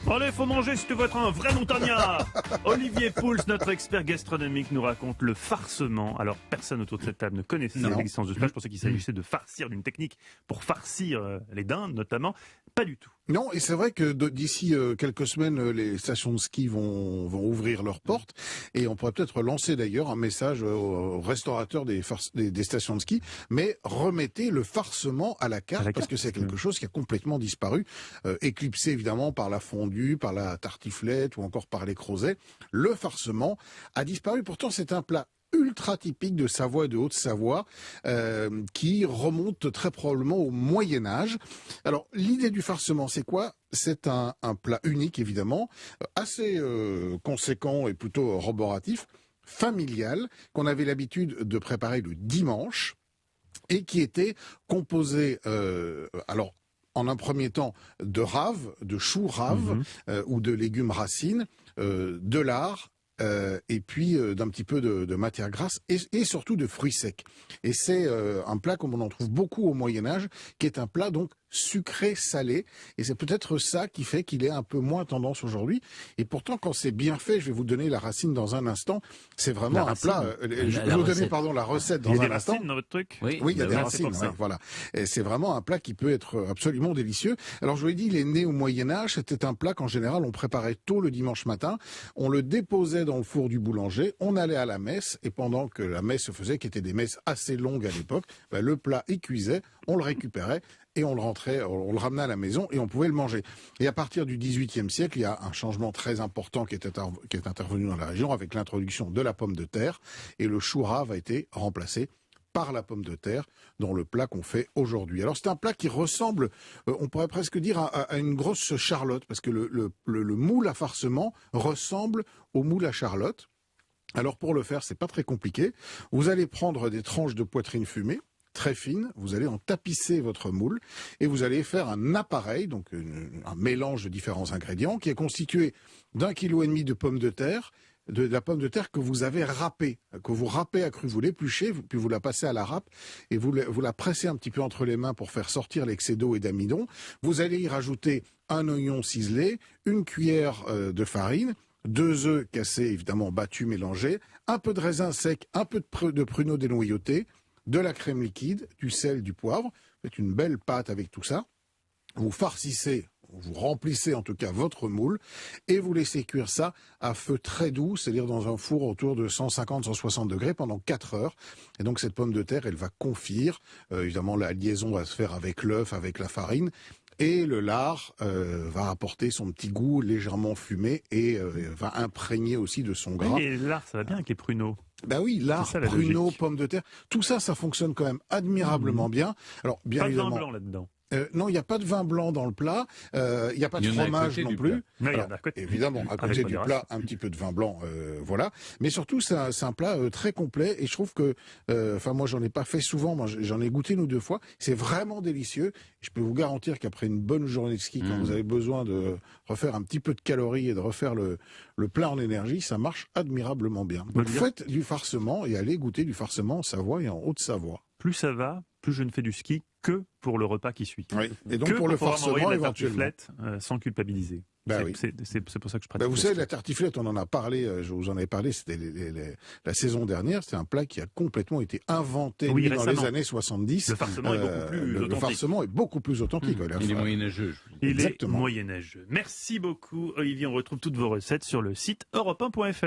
Bon, allez, faut manger si tu veux être un vrai montagnard. Olivier Pouls, notre expert gastronomique, nous raconte le farcement. Alors, personne autour de cette table ne connaissait l'existence de cela. Je pensais qu'il s'agissait de farcir, d'une technique pour farcir les dindes, notamment. Pas du tout. Non, et c'est vrai que d'ici quelques semaines, les stations de ski vont ouvrir leurs portes, et on pourrait peut-être lancer d'ailleurs un message aux restaurateurs des stations de ski, mais remettez le farcement à la carte, parce que c'est quelque chose qui a complètement disparu, éclipsé évidemment par la fondue, par la tartiflette ou encore par les crozets. Le farcement a disparu, pourtant c'est un plat ultra typique de Savoie et de Haute-Savoie, qui remonte très probablement au Moyen-Âge. Alors, l'idée du farcement, c'est quoi? C'est un plat unique, évidemment, assez conséquent et plutôt roboratif, familial, qu'on avait l'habitude de préparer le dimanche, et qui était composé, alors, en un premier temps, de raves, de choux raves, ou de légumes racines, de lard, et puis d'un petit peu de matière grasse et surtout de fruits secs. Et c'est un plat comme on en trouve beaucoup au Moyen-Âge, qui est un plat donc sucré-salé. Et c'est peut-être ça qui fait qu'il est un peu moins tendance aujourd'hui. Et pourtant, quand c'est bien fait, je vais vous donner la racine dans un instant, c'est vraiment un plat... je vais vous donner la recette dans un instant. Il y a des racines dans votre truc? Oui, il y a des racines, voilà. Et c'est vraiment un plat qui peut être absolument délicieux. Alors je vous l'ai dit, il est né au Moyen-Âge. C'était un plat qu'en général on préparait tôt le dimanche matin. On le déposait dans le four du boulanger, on allait à la messe, et pendant que la messe se faisait, qui étaient des messes assez longues à l'époque, le plat y cuisait, on le récupérait, et on le ramenait à la maison et on pouvait le manger. Et à partir du XVIIIe siècle, il y a un changement très important qui est intervenu dans la région avec l'introduction de la pomme de terre, et le chou rave a été remplacé par la pomme de terre dans le plat qu'on fait aujourd'hui. Alors c'est un plat qui ressemble, on pourrait presque dire, à une grosse charlotte, parce que le moule à farcement ressemble au moule à charlotte. Alors pour le faire, c'est pas très compliqué. Vous allez prendre des tranches de poitrine fumée, très fines, vous allez en tapisser votre moule, et vous allez faire un appareil, donc un mélange de différents ingrédients, qui est constitué d'1,5 kg de pommes de terre, de la pomme de terre que vous avez râpée, que vous râpez à cru, vous l'épluchez, puis vous la passez à la râpe, et vous la pressez un petit peu entre les mains pour faire sortir l'excès d'eau et d'amidon. Vous allez y rajouter un oignon ciselé, une cuillère de farine, 2 œufs cassés, évidemment battus, mélangés, un peu de raisin sec, un peu de pruneau dénoyauté, de la crème liquide, du sel, du poivre. Vous faites une belle pâte avec tout ça. Vous farcissez, vous remplissez en tout cas votre moule, et vous laissez cuire ça à feu très doux, c'est-à-dire dans un four autour de 150-160 degrés pendant 4 heures. Et donc cette pomme de terre, elle va confire. Évidemment, la liaison va se faire avec l'œuf, avec la farine. Et le lard va apporter son petit goût légèrement fumé et va imprégner aussi de son gras. Oui, et le lard, ça va bien avec les pruneaux. Ben oui, lard, pruneaux, pommes de terre, tout ça, ça fonctionne quand même admirablement bien. Alors, bien évidemment, pas de vin blanc là-dedans. Non, il n'y a pas de vin blanc dans le plat, il n'y a pas de fromage non plus. Alors, évidemment, à côté du plat, un petit peu de vin blanc, voilà. Mais surtout, c'est un plat très complet, et je trouve que, moi j'en ai pas fait souvent, moi j'en ai goûté une ou deux fois, c'est vraiment délicieux. Je peux vous garantir qu'après une bonne journée de ski, quand vous avez besoin de refaire un petit peu de calories et de refaire le plat en énergie, ça marche admirablement bien. Donc faites du farcement et allez goûter du farcement en Savoie et en Haute-Savoie. Plus ça va, plus je ne fais du ski que pour le repas qui suit. Oui. Et donc pour le farcement, éventuellement. Sans culpabiliser. C'est pour ça que je pratique. Vous savez, la tartiflette, on en a parlé, je vous en ai parlé, c'était la saison dernière, c'est un plat qui a complètement été inventé dans les années 70. Le farcement est beaucoup plus authentique. Le farcement est beaucoup plus authentique. Il est moyenâgeux. Il est moyenâgeux. Merci beaucoup, Olivier. On retrouve toutes vos recettes sur le site europe1.fr.